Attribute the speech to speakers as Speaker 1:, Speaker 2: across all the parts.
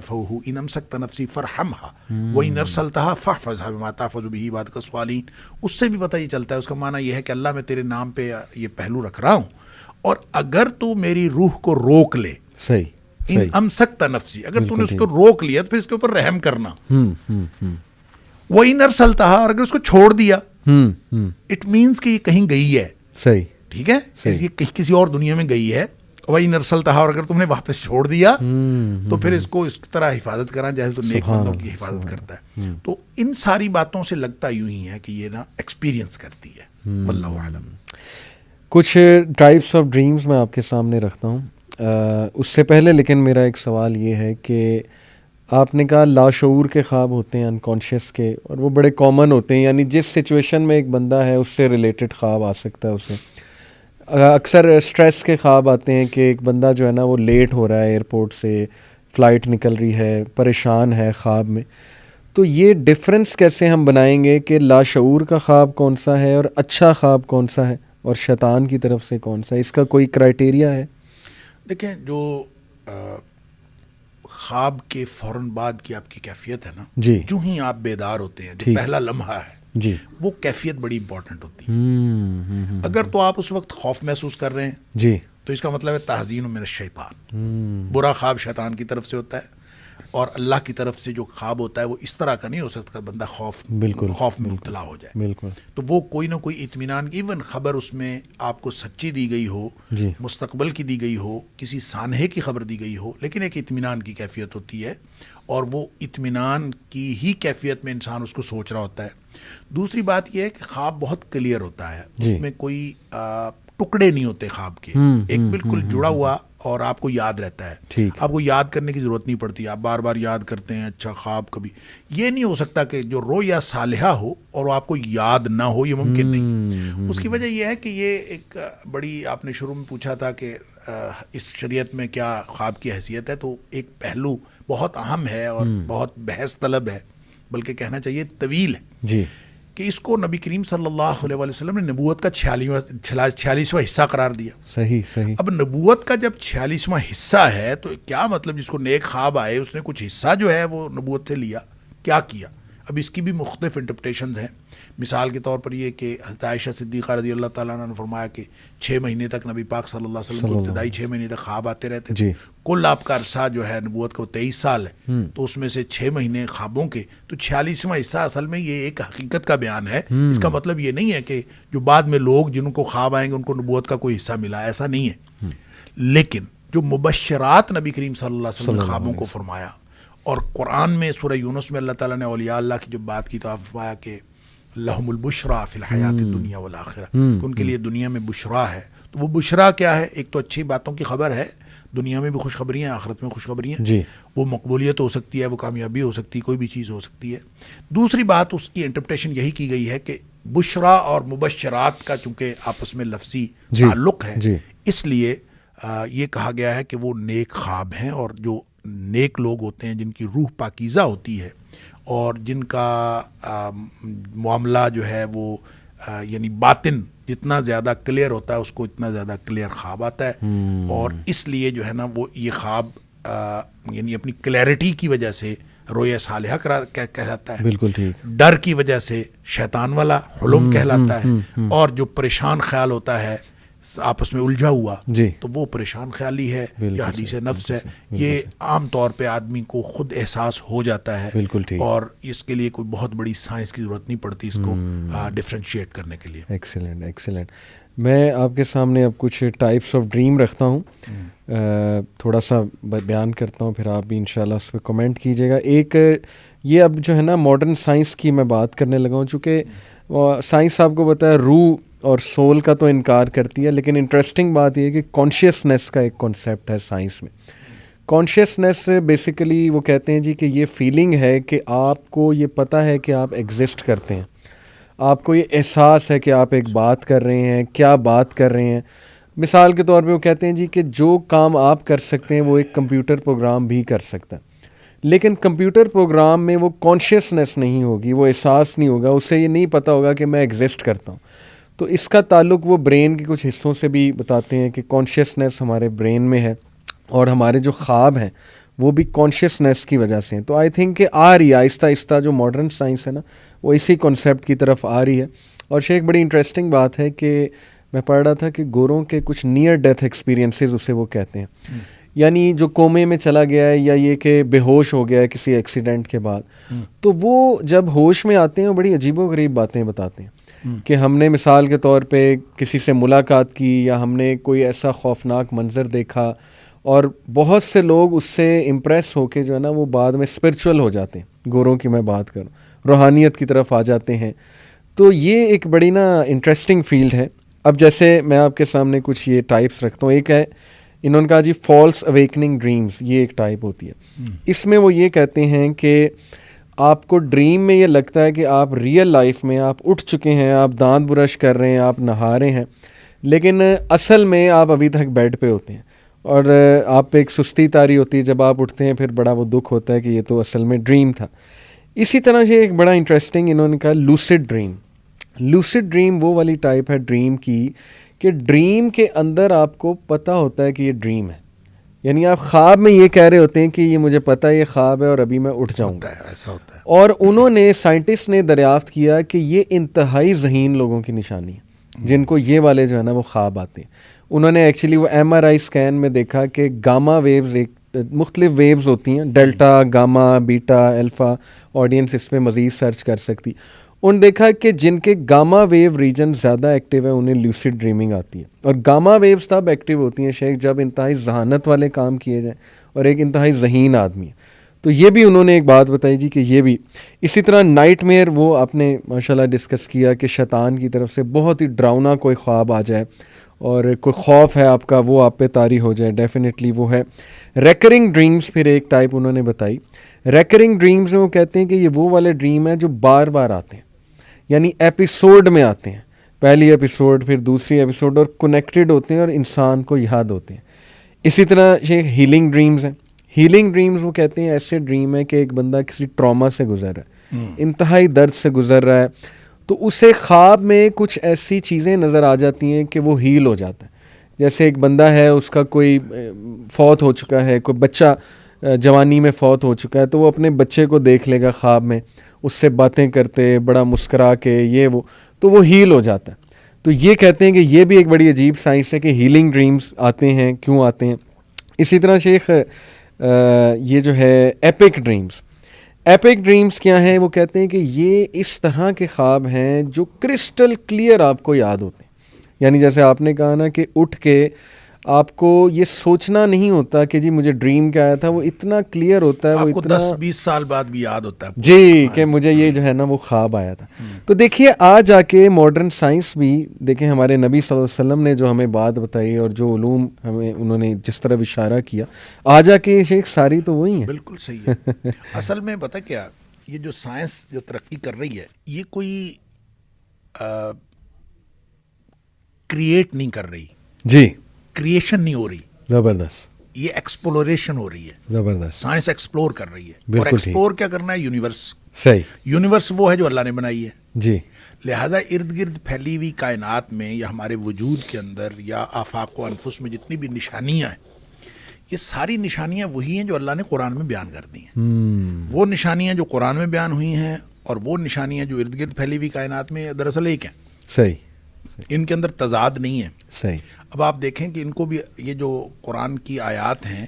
Speaker 1: ترفعه ان امسكت نفسی فرحمها وان ارسلتها فاحفظها بما تحفظ به عبادك الصالحين. اس سے بھی پتہ یہ چلتا ہے، اس کا معنی یہ ہے کہ اللہ میں تیرے نام پہ یہ پہلو رکھ رہا ہوں، اور اگر تو میری روح کو روک لے،
Speaker 2: صحیح
Speaker 1: ان امسکت نفسی، اگر تو نے اس کو روک لیا تو پھر اس کے اوپر رحم کرنا. وَإِنْ أَرْسَلْتَهَا، اور اگر اس کو چھوڑ دیا، اٹ مینس کہ یہ کہیں گئی ہے،
Speaker 2: صحیح،
Speaker 1: ٹھیک ہے، یہ کسی اور دنیا میں گئی ہے. وَإِنْ أَرْسَلْتَهَا، اور اگر تم نے واپس چھوڑ دیا تو پھر اس کو اس طرح حفاظت کرنا جیسے تو نیک بندوں کی حفاظت کرتا ہے. تو ان ساری باتوں سے لگتا یوں ہی ہے کہ یہ نا ایکسپیرینس کرتی ہے. واللہ اعلم.
Speaker 2: کچھ ٹائپس آف ڈریمز میں آپ کے سامنے رکھتا ہوں. اس سے پہلے لیکن میرا ایک سوال یہ ہے کہ آپ نے کہا لاشعور کے خواب ہوتے ہیں، انکانشیس کے، اور وہ بڑے کامن ہوتے ہیں، یعنی جس سچویشن میں ایک بندہ ہے اس سے ریلیٹڈ خواب آ سکتا ہے اسے. اکثر اسٹریس کے خواب آتے ہیں کہ ایک بندہ جو ہے نا وہ لیٹ ہو رہا ہے ایئرپورٹ سے، فلائٹ نکل رہی ہے، پریشان ہے خواب میں. تو یہ ڈفرینس کیسے ہم بنائیں گے کہ لاشعور کا خواب کون سا ہے اور اچھا خواب کون سا ہے اور شیطان کی طرف سے کون سا ہے؟ اس کا کوئی کرائٹیریا ہے؟
Speaker 1: دیکھیں، جو خواب کے فوراً بعد کی آپ کی کیفیت ہے نا،
Speaker 2: جی،
Speaker 1: جو ہی آپ بیدار ہوتے ہیں، جو پہلا لمحہ ہے
Speaker 2: جی،
Speaker 1: وہ کیفیت بڑی امپورٹنٹ ہوتی ہے. اگر تو آپ اس وقت خوف محسوس کر رہے ہیں
Speaker 2: جی،
Speaker 1: تو اس کا مطلب ہے تحزین من الشیطان. برا خواب شیطان کی طرف سے ہوتا ہے، اور اللہ کی طرف سے جو خواب ہوتا ہے وہ اس طرح کا نہیں ہو سکتا بندہ خوف میں مبتلا ہو جائے.
Speaker 2: بالکل.
Speaker 1: تو وہ کوئی نہ کوئی اطمینان، ایون خبر اس میں آپ کو سچی دی گئی ہو،
Speaker 2: جی،
Speaker 1: مستقبل کی دی گئی ہو، کسی سانحے کی خبر دی گئی ہو، لیکن ایک اطمینان کی کیفیت ہوتی ہے، اور وہ اطمینان کی ہی کیفیت میں انسان اس کو سوچ رہا ہوتا ہے. دوسری بات یہ ہے کہ خواب بہت کلیئر ہوتا ہے، اس میں کوئی ٹکڑے نہیں ہوتے خواب کے، ایک بالکل جڑا ہوا، اور آپ کو یاد رہتا ہے. آپ کو یاد کرنے کی ضرورت نہیں پڑتی، آپ بار بار یاد کرتے ہیں. اچھا خواب کبھی یہ نہیں ہو سکتا کہ جو رویا صالحہ ہو اور آپ کو یاد نہ ہو، یہ ممکن نہیں. اس کی وجہ یہ ہے کہ یہ ایک بڑی، آپ نے شروع میں پوچھا تھا کہ اس شریعت میں کیا خواب کی حیثیت ہے، تو ایک پہلو بہت اہم ہے اور بہت بحث طلب ہے، بلکہ کہنا چاہیے طویل ہے،
Speaker 2: جی،
Speaker 1: کہ اس کو نبی کریم صلی اللہ علیہ وسلم نے نبوت کا 46واں حصہ قرار دیا.
Speaker 2: صحیح.
Speaker 1: اب نبوت کا جب 46واں حصہ ہے تو کیا مطلب جس کو نیک خواب آئے اس نے کچھ حصہ جو ہے وہ نبوت سے لیا، کیا کیا؟ اب اس کی بھی مختلف انٹرپریٹیشنز ہیں. مثال کے طور پر یہ کہ حضرت عائشہ صدیقہ رضی اللہ تعالیٰ عنہ نے فرمایا کہ 6 مہینے تک نبی پاک صلی اللہ علیہ وسلم کو ابتدائی 6 مہینے تک خواب آتے رہتے تھے. کل آپ کا عرصہ جو ہے نبوت کا وہ 23 سال ہے، تو اس میں سے 6 مہینے خوابوں کے، تو 46واں حصہ اصل میں یہ ایک حقیقت کا بیان ہے. اس کا مطلب یہ نہیں ہے کہ جو بعد میں لوگ جن کو خواب آئیں گے ان کو نبوت کا کوئی حصہ ملا، ایسا نہیں ہے. لیکن جو مبشرات نبی کریم صلی اللہ علیہ وسلم نے خوابوں کو فرمایا، اور قرآن میں سورہ یونس میں اللہ تعالیٰ نے اولیاء اللہ کی جو بات کی تو آپ فرمایا کہ لہم البشریٰ فی الحیات الدنیا والآخرہ، کہ ان کے لیے دنیا میں بشریٰ ہے. تو وہ بشریٰ کیا ہے؟ ایک تو اچھی باتوں کی خبر ہے، دنیا میں بھی خوشخبریاں، آخرت میں خوشخبریاں.
Speaker 2: جی،
Speaker 1: وہ مقبولیت ہو سکتی ہے، وہ کامیابی ہو سکتی ہے، کوئی بھی چیز ہو سکتی ہے. دوسری بات اس کی انٹرپریٹیشن یہی کی گئی ہے کہ بشریٰ اور مبشرات کا چونکہ آپس میں لفظی تعلق ہے، اس لیے یہ کہا گیا ہے کہ وہ نیک خواب ہیں، اور جو نیک لوگ ہوتے ہیں جن کی روح پاکیزہ ہوتی ہے اور جن کا معاملہ جو ہے وہ یعنی باطن جتنا زیادہ کلیئر ہوتا ہے اس کو اتنا زیادہ کلیئر خواب آتا ہے. اور اس لیے جو ہے نا وہ یہ خواب یعنی اپنی کلیئرٹی کی وجہ سے رویا صالحہ کہلاتا ہے،
Speaker 2: بالکل ٹھیک.
Speaker 1: ڈر کی وجہ سے شیطان والا حلم کہلاتا ہے، اور جو پریشان خیال ہوتا ہے آپس میں الجھا ہوا، تو وہ پریشان خیالی ہے یا حدیث نفس ہے. یہ عام طور پہ آدمی کو خود احساس ہو جاتا ہے، اور اس کے لیے کوئی بہت بڑی سائنس کی ضرورت نہیں پڑتی اس کو ڈفرینشیٹ کرنے کے لیے.
Speaker 2: ایکسیلنٹ. میں آپ کے سامنے اب کچھ ٹائپس آف ڈریم رکھتا ہوں، تھوڑا سا بیان کرتا ہوں، پھر آپ بھی انشاءاللہ اس پہ کمنٹ کیجیے گا. ایک یہ اب جو ہے نا ماڈرن سائنس کی میں بات کرنے لگا ہوں، چونکہ سائنس آپ کو پتہ ہے روح اور سول کا تو انکار کرتی ہے، لیکن انٹرسٹنگ بات یہ ہے کہ کانشیسنیس کا ایک کانسیپٹ ہے سائنس میں. کانشیسنیس بیسیکلی وہ کہتے ہیں جی کہ یہ فیلنگ ہے کہ آپ کو یہ پتہ ہے کہ آپ ایگزسٹ کرتے ہیں، آپ کو یہ احساس ہے کہ آپ ایک بات کر رہے ہیں، کیا بات کر رہے ہیں. مثال کے طور پہ وہ کہتے ہیں جی کہ جو کام آپ کر سکتے ہیں وہ ایک کمپیوٹر پروگرام بھی کر سکتا ہے، لیکن کمپیوٹر پروگرام میں وہ کانشیسنیس نہیں ہوگی، وہ احساس نہیں ہوگا، اسے یہ نہیں پتہ ہوگا کہ میں ایگزسٹ کرتا ہوں. تو اس کا تعلق وہ برین کے کچھ حصوں سے بھی بتاتے ہیں کہ کانشیسنیس ہمارے برین میں ہے، اور ہمارے جو خواب ہیں وہ بھی کانشیسنیس کی وجہ سے ہیں. تو آئی تھنک کہ آ رہی ہے آہستہ آہستہ جو ماڈرن سائنس ہے نا وہ اسی کانسیپٹ کی طرف آ رہی ہے. اور شیخ بڑی انٹرسٹنگ بات ہے کہ میں پڑھ رہا تھا کہ گوروں کے کچھ نیئر ڈیتھ ایکسپیرینسز اسے وہ کہتے ہیں, یعنی جو کومے میں چلا گیا ہے یا یہ کہ بے ہوش ہو گیا ہے کسی ایکسیڈنٹ کے بعد, تو وہ جب ہوش میں آتے ہیں وہ بڑی عجیب و غریب باتیں بتاتے ہیں کہ ہم نے مثال کے طور پہ کسی سے ملاقات کی یا ہم نے کوئی ایسا خوفناک منظر دیکھا, اور بہت سے لوگ اس سے امپریس ہو کے جو ہے نا وہ بعد میں اسپرچول ہو جاتے ہیں. گوروں کی میں بات کروں, روحانیت کی طرف آ جاتے ہیں. تو یہ ایک بڑی نا انٹرسٹنگ فیلڈ ہے. اب جیسے میں آپ کے سامنے کچھ یہ ٹائپس رکھتا ہوں. ایک ہے انہوں نے کہا جی فالس اویکننگ ڈریمز, یہ ایک ٹائپ ہوتی ہے. اس میں وہ یہ کہتے ہیں کہ آپ کو ڈریم میں یہ لگتا ہے کہ آپ ریئل لائف میں آپ اٹھ چکے ہیں, آپ دانت برش کر رہے ہیں, آپ نہا رہے ہیں, لیکن اصل میں آپ ابھی تک بیڈ پہ ہوتے ہیں اور آپ پہ ایک سستی طاری ہوتی ہے. جب آپ اٹھتے ہیں پھر بڑا وہ دکھ ہوتا ہے کہ یہ تو اصل میں ڈریم تھا. اسی طرح سے ایک بڑا انٹرسٹنگ انہوں نے کہا لوسڈ ڈریم. لوسڈ ڈریم وہ والی ٹائپ ہے ڈریم کی کہ ڈریم کے اندر آپ کو پتہ ہوتا ہے کہ یہ ڈریم ہے, یعنی آپ خواب میں یہ کہہ رہے ہوتے ہیں کہ یہ مجھے پتہ ہے یہ خواب ہے اور ابھی میں اٹھ جاؤں گا.
Speaker 1: ایسا ہوتا ہے.
Speaker 2: اور انہوں نے سائنٹسٹ نے دریافت کیا کہ یہ انتہائی ذہین لوگوں کی نشانی ہے جن کو یہ والے جو ہے نا وہ خواب آتے ہیں. انہوں نے ایکچولی وہ ایم آر آئی اسکین میں دیکھا کہ گاما ویوز ایک مختلف ویوز ہوتی ہیں, ڈیلٹا, گاما, بیٹا, الفا. آڈینس اس پہ مزید سرچ کر سکتی. انہوں نے دیکھا کہ جن کے گاما ویو ریجن زیادہ ایکٹیو ہے انہیں لیوسڈ ڈریمنگ آتی ہے. اور گاما ویوز تب ایکٹیو ہوتی ہیں شیخ جب انتہائی ذہانت والے کام کیے جائیں اور ایک انتہائی ذہین آدمی ہے. تو یہ بھی انہوں نے ایک بات بتائی جی کہ یہ بھی اسی طرح نائٹ میئر, وہ آپ نے ماشاءاللہ ڈسکس کیا کہ شیطان کی طرف سے بہت ہی ڈراؤنا کوئی خواب آ جائے اور کوئی خوف ہے آپ کا وہ آپ پہ طاری ہو جائے, ڈیفینیٹلی وہ ہے. ریکرنگ ڈریمز پھر ایک ٹائپ انہوں نے بتائی. ریکرنگ ڈریمز میں وہ کہتے ہیں کہ یہ وہ والے ڈریم ہیں جو بار بار آتے ہیں, یعنی ایپیسوڈ میں آتے ہیں, پہلی ایپیسوڈ پھر دوسری ایپیسوڈ, اور کنیکٹڈ ہوتے ہیں اور انسان کو یاد ہوتے ہیں. اسی طرح یہ ہیلنگ ڈریمز ہیں. ہیلنگ ڈریمز وہ کہتے ہیں ایسے ڈریم ہے کہ ایک بندہ کسی ٹراما سے گزر رہا ہے, انتہائی درد سے گزر رہا ہے, تو اسے خواب میں کچھ ایسی چیزیں نظر آ جاتی ہیں کہ وہ ہیل ہو جاتا ہے. جیسے ایک بندہ ہے اس کا کوئی فوت ہو چکا ہے, کوئی بچہ جوانی میں فوت ہو چکا ہے, تو وہ اپنے بچے کو دیکھ لے گا خواب میں, اس سے باتیں کرتے بڑا مسکرا کے یہ وہ, تو وہ ہیل ہو جاتا ہے. تو یہ کہتے ہیں کہ یہ بھی ایک بڑی عجیب سائنس ہے کہ ہیلنگ ڈریمز آتے ہیں, کیوں آتے ہیں. اسی طرح شیخ یہ جو ہے ایپک ڈریمز. ایپک ڈریمز کیا ہیں؟ وہ کہتے ہیں کہ یہ اس طرح کے خواب ہیں جو کرسٹل کلیئر آپ کو یاد ہوتے ہیں. یعنی جیسے آپ نے کہا نا کہ اٹھ کے آپ کو یہ سوچنا نہیں ہوتا کہ جی مجھے ڈریم کیا آیا تھا, وہ اتنا کلیئر ہوتا ہے, وہ اتنا
Speaker 1: 10-20 سال بعد بھی یاد ہوتا ہے
Speaker 2: جی کہ مجھے یہ جو ہے نا وہ خواب آیا تھا. تو دیکھیے آج آ کے ماڈرن سائنس بھی دیکھیں, ہمارے نبی صلی اللہ علیہ وسلم نے جو ہمیں بات بتائی اور جو علوم ہمیں انہوں نے جس طرح اشارہ کیا, آج آ کے شیخ ساری تو وہی ہیں.
Speaker 1: بالکل صحیح ہے. اصل میں پتہ کیا, یہ جو سائنس جو ترقی کر رہی ہے یہ کوئی کریٹ نہیں کر رہی,
Speaker 2: جی
Speaker 1: کریشن نہیں ہو رہی,
Speaker 2: زبردست,
Speaker 1: یہ ایکسپلوریشن ہو رہی ہے.
Speaker 2: زبردست,
Speaker 1: سائنس ایکسپلور کر رہی ہے. اور
Speaker 2: بالکل
Speaker 1: ایکسپلور کیا کرنا ہے؟ یونیورس.
Speaker 2: صحیح,
Speaker 1: یونیورس وہ ہے جو اللہ نے بنائی ہے.
Speaker 2: جی,
Speaker 1: لہٰذا ارد گرد پھیلی ہوئی کائنات میں یا ہمارے وجود کے اندر یا آفاق و انفس میں جتنی بھی نشانیاں ہیں, یہ ساری نشانیاں وہی ہیں جو اللہ نے قرآن میں بیان کر دی ہیں. وہ نشانیاں جو قرآن میں بیان ہوئی ہیں اور وہ نشانیاں جو ارد گرد پھیلی ہوئی کائنات میں دراصل ایک ہیں.
Speaker 2: صحیح,
Speaker 1: ان کے اندر تضاد نہیں ہے.
Speaker 2: صحیح.
Speaker 1: اب آپ دیکھیں کہ ان کو بھی یہ جو قرآن کی آیات ہیں,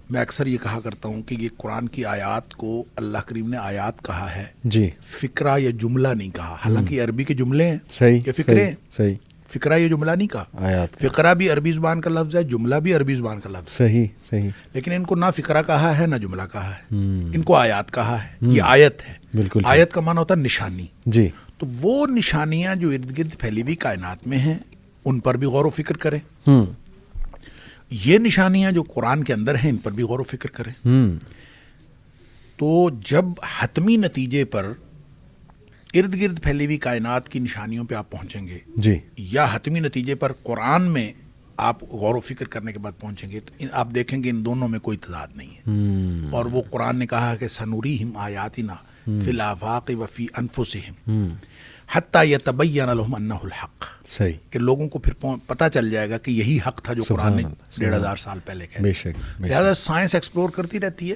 Speaker 1: میں اکثر یہ کہا کرتا ہوں کہ یہ قرآن کی آیات کو اللہ کریم نے آیات کہا ہے,
Speaker 2: جی,
Speaker 1: فقرہ یا جملہ نہیں کہا. حالانکہ عربی کے جملے ہیں,
Speaker 2: صحیح,
Speaker 1: یہ فقرے ہیں.
Speaker 2: صحیح,
Speaker 1: فقرہ یہ جملہ نہیں کہا.
Speaker 2: آیات,
Speaker 1: فقرہ بھی عربی زبان کا لفظ ہے, جملہ بھی عربی زبان کا لفظ ہے.
Speaker 2: صحیح, صحیح.
Speaker 1: لیکن ان کو نہ فقرہ کہا ہے نہ جملہ کہا ہے, ان کو آیات کہا ہے. یہ آیت ہے.
Speaker 2: بالکل,
Speaker 1: آیت کا معنی ہوتا ہے نشانی.
Speaker 2: جی.
Speaker 1: تو وہ نشانیاں جو ارد گرد پھیلی ہوئی کائنات میں ہیں ان پر بھی غور و فکر کریں. یہ نشانیاں جو قرآن کے اندر ہیں ان پر بھی غور و فکر کریں. تو جب حتمی نتیجے پر ارد گرد پھیلی ہوئی کائنات کی نشانیوں پہ آپ پہنچیں گے,
Speaker 2: جی,
Speaker 1: یا حتمی نتیجے پر قرآن میں آپ غور و فکر کرنے کے بعد پہنچیں گے, تو آپ دیکھیں گے ان دونوں میں کوئی تضاد نہیں ہے. اور وہ قرآن نے کہا کہ سنوریہم آیاتنا فی الآفاق و فی انفسہم, حتی یتبین لہم انہ الحق،
Speaker 2: صحیح،
Speaker 1: کہ لوگوں کو پھر پتہ چل جائے گا کہ یہی حق تھا جو قرآن نے 1500 سال پہلے کہا.
Speaker 2: بے شک.
Speaker 1: لہٰذا سائنس ایکسپلور کرتی رہتی ہے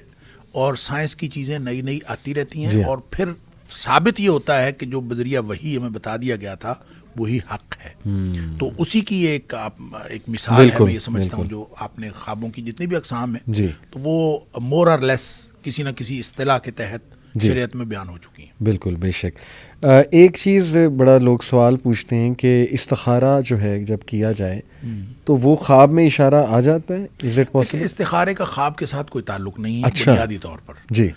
Speaker 1: اور سائنس کی چیزیں نئی نئی آتی رہتی ہیں، اور پھر ثابت یہ ہوتا ہے کہ جو بذریعہ وحی ہمیں بتا دیا گیا تھا وہی حق ہے. تو اسی کی ایک مثال ہے، میں یہ سمجھتا ہوں جو آپ نے خوابوں کی جتنی بھی اقسام ہیں تو وہ مور اور لیس کسی نہ کسی اصطلاح کے تحت شریعت میں بیان ہو چکی ہیں.
Speaker 2: بالکل، بے شک. ایک چیز بڑا لوگ سوال پوچھتے ہیں کہ استخارہ جو ہے جب کیا جائے تو وہ خواب میں اشارہ آ جاتا ہے؟ Is it possible?
Speaker 1: استخارے کا خواب کے ساتھ کوئی تعلق نہیں ہے بنیادی طور پر.
Speaker 2: جی،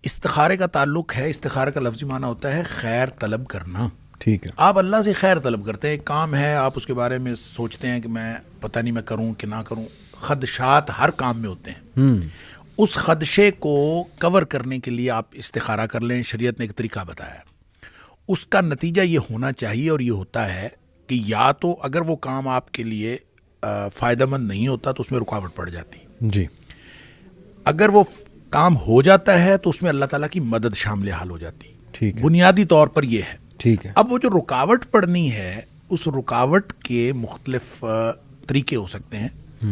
Speaker 1: استخارے کا تعلق ہے، استخارے کا لفظی معنی ہوتا ہے خیر طلب کرنا.
Speaker 2: ٹھیک ہے.
Speaker 1: آپ اللہ سے خیر طلب کرتے ہیں، ایک کام ہے، آپ اس کے بارے میں سوچتے ہیں کہ میں پتہ نہیں میں کروں کہ نہ کروں. خدشات ہر کام میں ہوتے ہیں. اس خدشے کو کور کرنے کے لیے آپ استخارہ کر لیں. شریعت نے ایک طریقہ بتایا ہے. اس کا نتیجہ یہ ہونا چاہیے اور یہ ہوتا ہے کہ یا تو اگر وہ کام آپ کے لیے فائدہ مند نہیں ہوتا تو اس میں رکاوٹ پڑ جاتی.
Speaker 2: جی.
Speaker 1: اگر وہ کام ہو جاتا ہے تو اس میں اللہ تعالیٰ کی مدد شامل حال ہو جاتی.
Speaker 2: ٹھیک ہے.
Speaker 1: بنیادی طور پر یہ ہے.
Speaker 2: ٹھیک ہے.
Speaker 1: اب وہ جو رکاوٹ پڑنی ہے اس رکاوٹ کے مختلف طریقے ہو سکتے ہیں.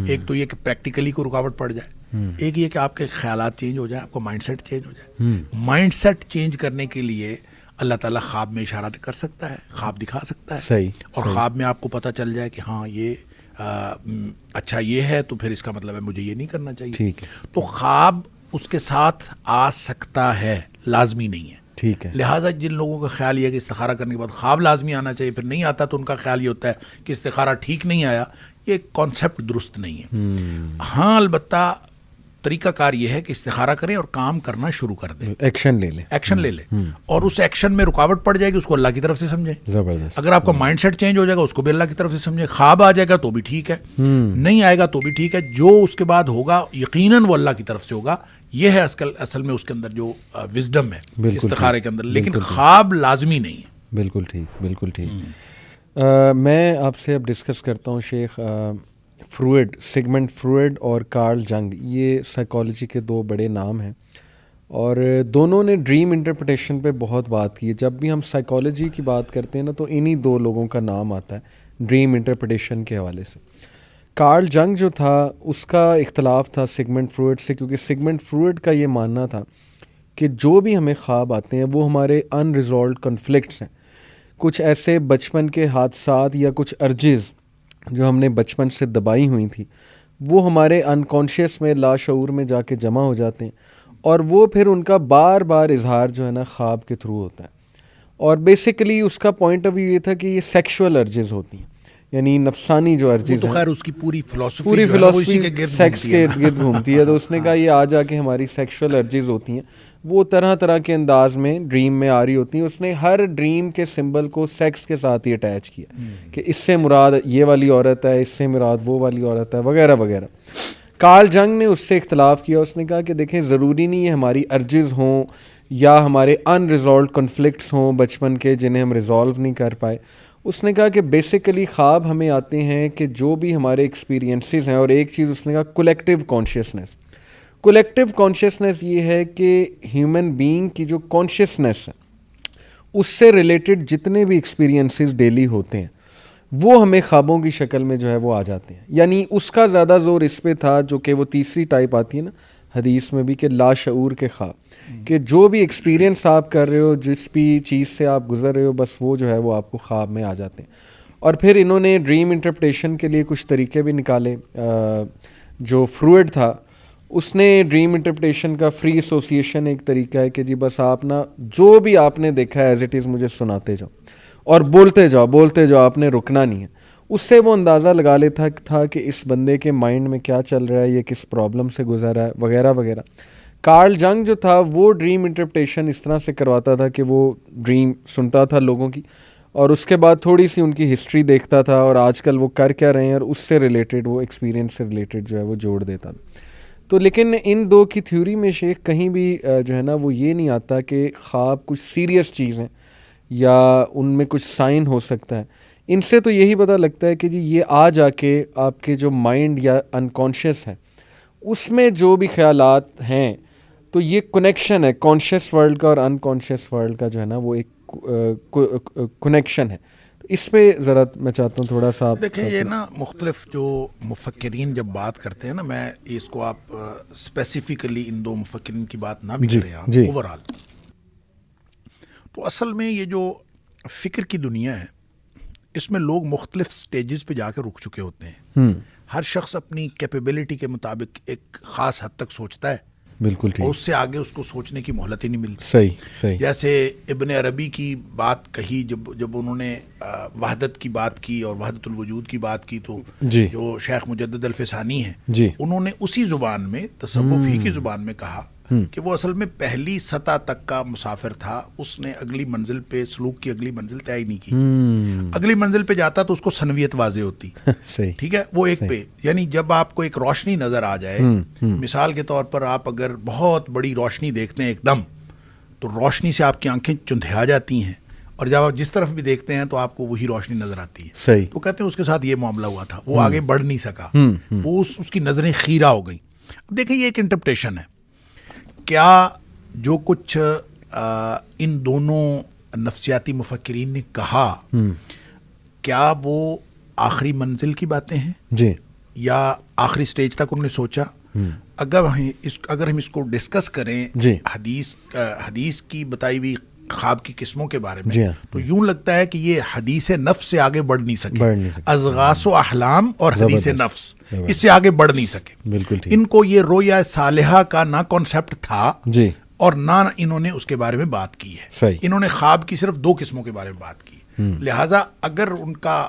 Speaker 1: ایک تو یہ کہ پریکٹیکلی کو رکاوٹ پڑ جائے، ایک یہ کہ آپ کے خیالات چینج ہو جائے، آپ کا مائنڈ سیٹ چینج ہو جائے. مائنڈ سیٹ چینج کرنے کے لیے اللہ تعالیٰ خواب میں اشارہ کر سکتا ہے، خواب دکھا سکتا ہے.
Speaker 2: صحیح.
Speaker 1: اور خواب میں آپ کو پتہ چل جائے کہ ہاں یہ اچھا یہ ہے تو پھر اس کا مطلب ہے مجھے یہ نہیں کرنا چاہیے.
Speaker 2: ٹھیک ہے.
Speaker 1: تو خواب اس کے ساتھ آ سکتا ہے، لازمی نہیں ہے.
Speaker 2: ٹھیک ہے.
Speaker 1: لہٰذا جن لوگوں کا خیال یہ ہے کہ استخارہ کرنے کے بعد خواب لازمی آنا چاہیے، پھر نہیں آتا تو ان کا خیال یہ ہوتا ہے کہ استخارہ ٹھیک نہیں آیا. یہ کانسیپٹ درست نہیں ہے. ہاں البتہ طریقہ کار یہ ہے کہ استخارہ کریں اور کام کرنا شروع کر دیں،
Speaker 2: ایکشن لے لیں.
Speaker 1: ایکشن لے لیں، اور اس ایکشن میں رکاوٹ پڑ جائے گی اس کو اللہ کی طرف سے سمجھیں.
Speaker 2: زبردست.
Speaker 1: اگر آپ کا مائنڈ سیٹ چینج ہو جائے گا اس کو بھی اللہ کی طرف سے سمجھیں. خواب آ جائے گا تو بھی ٹھیک ہے، نہیں آئے گا تو بھی ٹھیک ہے. جو اس کے بعد ہوگا یقیناً وہ اللہ کی طرف سے ہوگا. یہ ہے اصل میں اس کے اندر جو وزڈم ہے استخارے کے اندر. لیکن خواب لازمی نہیں ہے.
Speaker 2: بالکل ٹھیک، بالکل ٹھیک. میں آپ سے اب ڈسکس کرتا ہوں شیخ. فروئڈ، سگمنڈ فروئڈ اور کارل جنگ، یہ سائیکالوجی کے دو بڑے نام ہیں اور دونوں نے ڈریم انٹرپریٹیشن پہ بہت بات کی ہے. جب بھی ہم سائیکالوجی کی بات کرتے ہیں نا تو انہی دو لوگوں کا نام آتا ہے ڈریم انٹرپریٹیشن کے حوالے سے. کارل جنگ جو تھا اس کا اختلاف تھا سگمنڈ فروئڈ سے، کیونکہ سگمنڈ فروئڈ کا یہ ماننا تھا کہ جو بھی ہمیں خواب آتے ہیں وہ ہمارے ان ریزالوڈ کنفلکٹس ہیں. کچھ ایسے بچپن کے حادثات یا کچھ ارجز جو ہم نے بچپن سے دبائی ہوئی تھی وہ ہمارے انکانشیس میں، لاشعور میں جا کے جمع ہو جاتے ہیں اور وہ پھر ان کا بار بار اظہار جو ہے نا خواب کے تھرو ہوتا ہے. اور بیسیکلی اس کا پوائنٹ آف ویو یہ تھا کہ یہ سیکشول ارجز ہوتی ہیں، یعنی نفسانی جو ارجز ہیں.
Speaker 1: تو خیر اس کی پوری فلسفی
Speaker 2: سیکس کے گرد گھومتی ہے. تو اس نے کہا یہ آ جا کے ہماری سیکشول ارجز ہوتی ہیں، وہ طرح طرح کے انداز میں ڈریم میں آ رہی ہوتی ہیں. اس نے ہر ڈریم کے سمبل کو سیکس کے ساتھ ہی اٹیچ کیا کہ اس سے مراد یہ والی عورت ہے، اس سے مراد وہ والی عورت ہے، وغیرہ وغیرہ. کارل جنگ نے اس سے اختلاف کیا. اس نے کہا کہ دیکھیں ضروری نہیں ہے ہماری ارجز ہوں یا ہمارے ان ریزالوڈ کنفلکٹس ہوں بچپن کے جنہیں ہم ریزالو نہیں کر پائے. اس نے کہا کہ بیسیکلی خواب ہمیں آتے ہیں کہ جو بھی ہمارے ایکسپیرینسز ہیں. اور ایک چیز اس نے کہا کولیکٹیو کانشیسنیس. کولیکٹیو کانشیسنیس یہ ہے کہ ہیومن بینگ کی جو کانشیسنیس ہے اس سے ریلیٹڈ جتنے بھی ایکسپیرینسز ڈیلی ہوتے ہیں وہ ہمیں خوابوں کی شکل میں جو ہے وہ آ جاتے ہیں. یعنی اس کا زیادہ زور اس پہ تھا جو کہ وہ تیسری ٹائپ آتی ہے نا حدیث میں بھی کہ لاشعور کے خواب، کہ جو بھی ایکسپیرینس آپ کر رہے ہو، جس بھی چیز سے آپ گزر رہے ہو، بس وہ جو ہے وہ آپ کو خواب میں آ جاتے ہیں. اور پھر انہوں نے ڈریم انٹرپریٹیشن کے لیے کچھ طریقے بھی نکالے. جو فروئڈ تھا اس نے ڈریم انٹرپریٹیشن کا فری ایسوسیشن ایک طریقہ ہے کہ جی بس آپ نا جو بھی آپ نے دیکھا ہے ایز اٹ از مجھے سناتے جاؤ اور بولتے جاؤ، آپ نے رکنا نہیں ہے. اس سے وہ اندازہ لگا لیتا تھا کہ اس بندے کے مائنڈ میں کیا چل رہا ہے، یہ کس پرابلم سے گزر رہا ہے، وغیرہ وغیرہ. کارل جنگ جو تھا وہ ڈریم انٹرپریٹیشن اس طرح سے کرواتا تھا کہ وہ ڈریم سنتا تھا لوگوں کی اور اس کے بعد تھوڑی سی ان کی ہسٹری دیکھتا تھا اور آج کل وہ کر کیا رہے ہیں اور اس سے ریلیٹڈ وہ ایکسپیرینس سے ریلیٹڈ جو ہے وہ جوڑ دیتا تھا. تو لیکن ان دو کی تھیوری میں شیخ کہیں بھی جو ہے نا وہ یہ نہیں آتا کہ خواب کچھ سیریس چیز ہیں یا ان میں کچھ سائن ہو سکتا ہے. ان سے تو یہی پتہ لگتا ہے کہ جی یہ آ جا کے آپ کے جو مائنڈ یا انکانشیس ہے اس میں جو بھی خیالات ہیں تو یہ کنیکشن ہے کانشیس ورلڈ کا اور انکانشیس ورلڈ کا جو ہے نا وہ ایک کنیکشن ہے. تو اس پہ ذرا میں چاہتا ہوں تھوڑا سا آپ
Speaker 1: دیکھیں یہ نا مختلف جو مفکرین جب بات کرتے ہیں نا, میں اس کو آپ اسپیسیفکلی ان دو مفکرین کی بات نہ بھی کریں آپ اوور آل, تو اصل میں یہ جو فکر کی دنیا ہے اس میں لوگ مختلف سٹیجز پہ جا کے رک چکے ہوتے ہیں. ہر شخص اپنی کیپیبلٹی کے مطابق ایک خاص حد تک سوچتا ہے,
Speaker 2: بالکل ٹھیک,
Speaker 1: اور اس سے آگے اس کو سوچنے کی مہلت ہی نہیں ملتی.
Speaker 2: صحیح.
Speaker 1: جیسے ابن عربی کی بات کہی, جب انہوں نے وحدت کی بات کی اور وحدت الوجود کی بات کی, تو جو شیخ مجدد الفسانی ہیں انہوں نے اسی زبان میں, تصوف ہی کی زبان میں کہا کہ وہ اصل میں پہلی سطح تک کا مسافر تھا, اس نے اگلی منزل پہ سلوک کی اگلی منزل طے نہیں کی. اگلی منزل پہ جاتا تو اس کو سنویت واضح ہوتی. ٹھیک ہے, وہ ایک پہ, یعنی جب آپ کو ایک روشنی نظر آ جائے, مثال کے طور پر آپ اگر بہت بڑی روشنی دیکھتے ہیں ایک دم, تو روشنی سے آپ کی آنکھیں چندھیا جاتی ہیں, اور جب آپ جس طرف بھی دیکھتے ہیں تو آپ کو وہی روشنی نظر آتی ہے. تو کہتے ہیں اس کے ساتھ یہ معاملہ ہوا تھا, وہ آگے بڑھ نہیں سکا, وہ اس کی نظریں خیرہ ہو گئیں. اب دیکھیں یہ ایک انٹرپریشن ہے. کیا جو کچھ ان دونوں نفسیاتی مفکرین نے کہا, کیا وہ آخری منزل کی باتیں ہیں یا آخری سٹیج تک انہوں نے سوچا؟ اگر ہم اس کو ڈسکس کریں حدیث کی بتائی ہوئی خواب کی قسموں کے بارے میں, تو یوں لگتا ہے کہ یہ حدیث نفس سے آگے بڑھ نہیں سکے. اضغاث و احلام اور حدیث نفس اس سے آگے بڑھ نہیں سکے. ان کو یہ رویا صالحہ کا نہ کانسیپٹ تھا اور نہ انہوں نے اس کے بارے میں بات کی ہے. انہوں نے خواب کی صرف دو قسموں کے بارے میں بات کی. لہٰذا اگر ان کا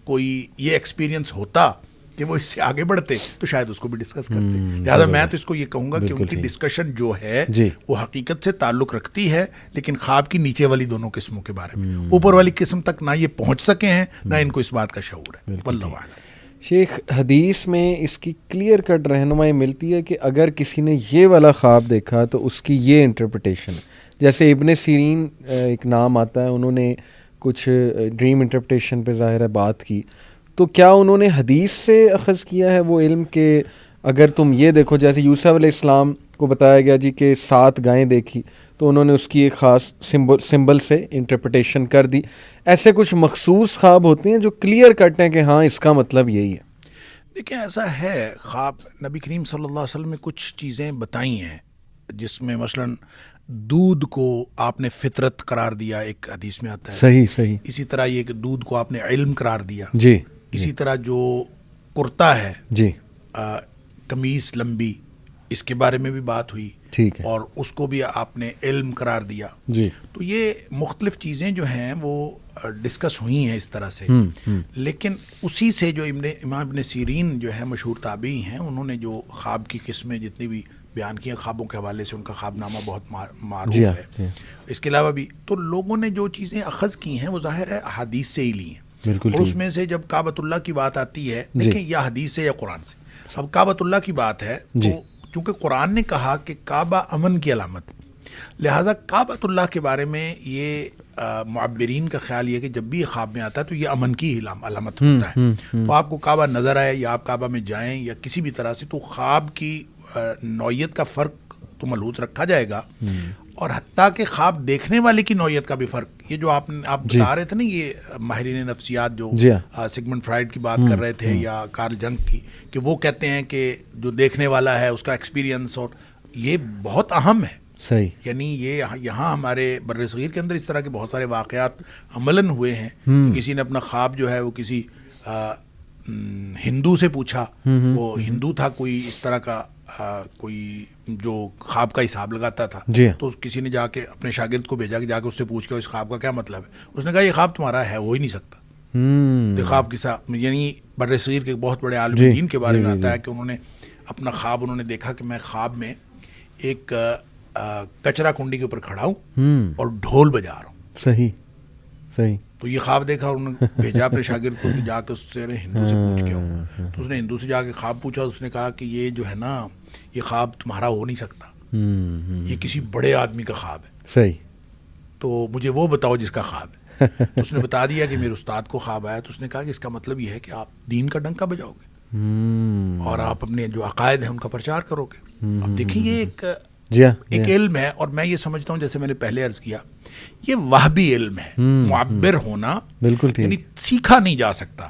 Speaker 1: کوئی یہ ایکسپیرینس ہوتا کہ وہ اس سے آگے بڑھتے تو شاید اس کو بھی ڈسکس کرتے. لہٰذا میں تو اس کو یہ کہوں گا کہ ان کی ڈسکشن جو ہے وہ حقیقت سے تعلق رکھتی ہے, لیکن خواب کی نیچے والی دونوں قسموں کے بارے میں. اوپر والی قسم تک نہ یہ پہنچ سکے ہیں, نہ ان کو اس بات کا شعور ہے. واللہ اعلم.
Speaker 2: شیخ, حدیث میں اس کی کلیئر کٹ رہنمائی ملتی ہے کہ اگر کسی نے یہ والا خواب دیکھا تو اس کی یہ انٹرپریٹیشن ہے. جیسے ابن سیرین ایک نام آتا ہے, انہوں نے کچھ ڈریم انٹرپریٹیشن پہ ظاہر ہے بات کی, تو کیا انہوں نے حدیث سے اخذ کیا ہے وہ علم کہ اگر تم یہ دیکھو, جیسے یوسف علیہ السلام کو بتایا گیا جی کہ 7 گائیں دیکھی, تو انہوں نے اس کی ایک خاص سمبل سے انٹرپریٹیشن کر دی. ایسے کچھ مخصوص خواب ہوتے ہیں جو کلیئر کٹ ہیں کہ ہاں اس کا مطلب یہی ہے.
Speaker 1: دیکھیں ایسا ہے, خواب نبی کریم صلی اللہ علیہ وسلم نے کچھ چیزیں بتائی ہیں, جس میں مثلاً دودھ کو آپ نے فطرت قرار دیا, ایک حدیث میں آتا ہے.
Speaker 2: صحیح.
Speaker 1: اسی طرح یہ کہ دودھ کو آپ نے علم قرار دیا. اسی طرح جو کرتا ہے, قمیص لمبی, اس کے بارے میں بھی بات ہوئی, اور اس کو بھی آپ نے علم قرار دیا. تو یہ مختلف چیزیں جو ہیں وہ ڈسکس ہوئی ہیں اس طرح سے. لیکن اسی سے جو امام ابن سیرین جو ہے مشہور تابعی ہیں, انہوں نے جو خواب کی قسمیں جتنی بھی بیان کی ہیں, خوابوں کے حوالے سے ان کا خواب نامہ بہت معروف ہے. اس کے علاوہ بھی تو لوگوں نے جو چیزیں اخذ کی ہیں وہ ظاہر ہے حدیث سے ہی لی ہیں. اور اس میں سے جب کعبۃ اللہ کی بات آتی ہے, دیکھیں یا حدیث سے یا قرآن سے. اب کعبۃ اللہ کی بات ہے تو چونکہ قرآن نے کہا کہ کعبہ امن کی علامت, لہٰذا کعبۃ اللہ کے بارے میں یہ معبرین کا خیال یہ کہ جب بھی یہ خواب میں آتا ہے تو یہ امن کی علامت ہوتا ہے. تو آپ کو کعبہ نظر آئے یا آپ کعبہ میں جائیں یا کسی بھی طرح سے, تو خواب کی نوعیت کا فرق تو ملحوظ رکھا جائے گا, اور حتیٰ کہ خواب دیکھنے والے کی نوعیت کا بھی فرق. یہ جو آپ بتا رہے تھے نا, یہ ماہرین نفسیات جو سگمنڈ فرائڈ کی بات کر رہے تھے یا کارل جنگ کی, کہ وہ کہتے ہیں کہ جو دیکھنے والا ہے اس کا ایکسپیرینس, اور یہ بہت اہم ہے. یعنی یہ یہاں ہمارے بر صغیر کے اندر اس طرح کے بہت سارے واقعات عملاً ہوئے ہیں. کسی نے اپنا خواب جو ہے وہ کسی ہندو سے پوچھا, وہ ہندو تھا کوئی اس طرح کا کوئی جو خواب کا حساب لگاتا تھا, تو کسی نے جا کے اپنے شاگرد کو بھیجا کہ جا کے اس سے پوچھ کے اس خواب کا کیا مطلب ہے. اس نے کہا یہ خواب تمہارا ہے, ہو ہی نہیں سکتا. خواب کے ساتھ یعنی بر صغیر کے بہت بڑے عالم دین کے بارے میں آتا ہے کہ انہوں نے اپنا خواب انہوں نے دیکھا کہ میں خواب میں ایک کچرا کنڈی کے اوپر کھڑا ہوں اور ڈھول بجا رہا ہوں.
Speaker 2: صحیح.
Speaker 1: تو یہ خواب دیکھا, انہوں نے بھیجا اپنے شاگرد کو کہ جا کے اس سے ہندو سے پوچھ کے آؤں. تو اس نے ہندو سے جا کے خواب پوچھا, اس نے کہا کہ یہ جو ہے نا یہ خواب تمہارا ہو نہیں سکتا, یہ کسی بڑے آدمی کا خواب ہے. تو مجھے وہ بتاؤ جس کا خواب ہے. تو اس نے بتا دیا کہ میرے استاد کو خواب آیا. تو اس نے کہا کہ اس کا مطلب یہ ہے کہ آپ دین کا ڈنکا بجاؤ گے اور آپ اپنے جو عقائد ہیں ان کا پرچار کرو گے. اب دیکھیں یہ ایک
Speaker 2: جی ہاں
Speaker 1: ایک علم ہے، اور میں یہ سمجھتا ہوں جیسے میں نے پہلے عرض کیا، یہ وہبی علم ہے. معبر ہونا
Speaker 2: بالکل
Speaker 1: یعنی سیکھا نہیں جا سکتا.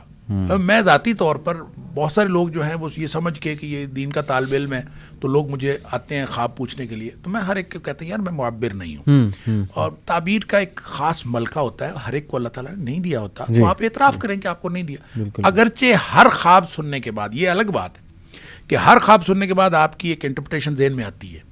Speaker 1: میں ذاتی طور پر بہت سارے لوگ جو ہیں وہ یہ سمجھ کے کہ یہ دین کا طالب علم ہے تو لوگ مجھے آتے ہیں خواب پوچھنے کے لیے، تو میں ہر ایک کو کہتا ہوں یار میں معبر نہیں ہوں. اور تعبیر کا ایک خاص ملکہ ہوتا ہے، ہر ایک کو اللہ تعالیٰ نے نہیں دیا ہوتا. تو آپ اعتراف کریں کہ آپ کو نہیں دیا. اگرچہ ہر خواب سننے کے بعد، یہ الگ بات ہے کہ ہر خواب سننے کے بعد آپ کی ایک انٹرپریٹیشن ذہن میں آتی ہے